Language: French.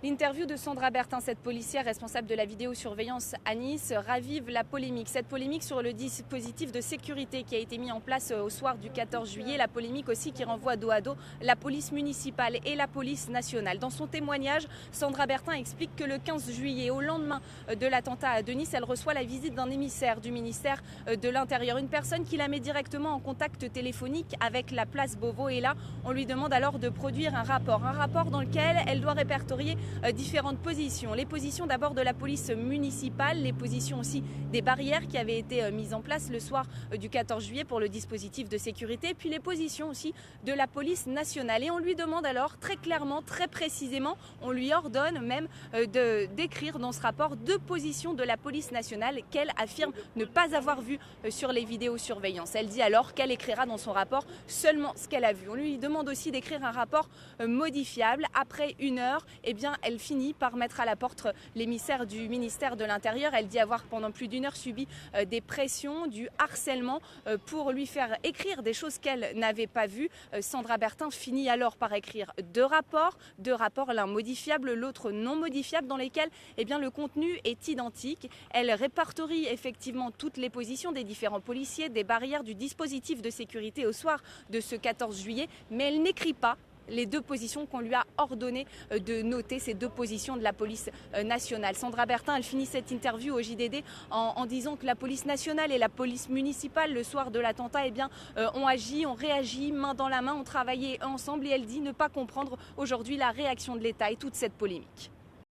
L'interview de Sandra Bertin, cette policière responsable de la vidéosurveillance à Nice, ravive la polémique. Cette polémique sur le dispositif de sécurité qui a été mis en place au soir du 14 juillet. La polémique aussi qui renvoie dos à dos la police municipale et la police nationale. Dans son témoignage, Sandra Bertin explique que le 15 juillet, au lendemain de l'attentat de Nice, elle reçoit la visite d'un émissaire du ministère de l'Intérieur. Une personne qui la met directement en contact téléphonique avec la place Beauvau. Et là, on lui demande alors de produire un rapport dans lequel elle doit répertorier différentes positions. Les positions d'abord de la police municipale, les positions aussi des barrières qui avaient été mises en place le soir du 14 juillet pour le dispositif de sécurité, puis les positions aussi de la police nationale. Et on lui demande alors très clairement, très précisément, on lui ordonne même d'écrire dans ce rapport deux positions de la police nationale qu'elle affirme ne pas avoir vues sur les vidéosurveillances. Elle dit alors qu'elle écrira dans son rapport seulement ce qu'elle a vu. On lui demande aussi d'écrire un rapport modifiable. Après 1 heure, eh bien, elle finit par mettre à la porte l'émissaire du ministère de l'Intérieur. Elle dit avoir pendant plus d'1 heure subi des pressions, du harcèlement pour lui faire écrire des choses qu'elle n'avait pas vues. Sandra Bertin finit alors par écrire deux rapports, l'un modifiable, l'autre non modifiable, dans lesquels eh bien, le contenu est identique. Elle répertorie effectivement toutes les positions des différents policiers, des barrières, du dispositif de sécurité au soir de ce 14 juillet, mais elle n'écrit pas les deux positions qu'on lui a ordonné de noter, ces deux positions de la police nationale. Sandra Bertin, elle finit cette interview au JDD en disant que la police nationale et la police municipale, le soir de l'attentat, eh bien, ont agi, ont réagi main dans la main, ont travaillé ensemble, et elle dit ne pas comprendre aujourd'hui la réaction de l'État et toute cette polémique.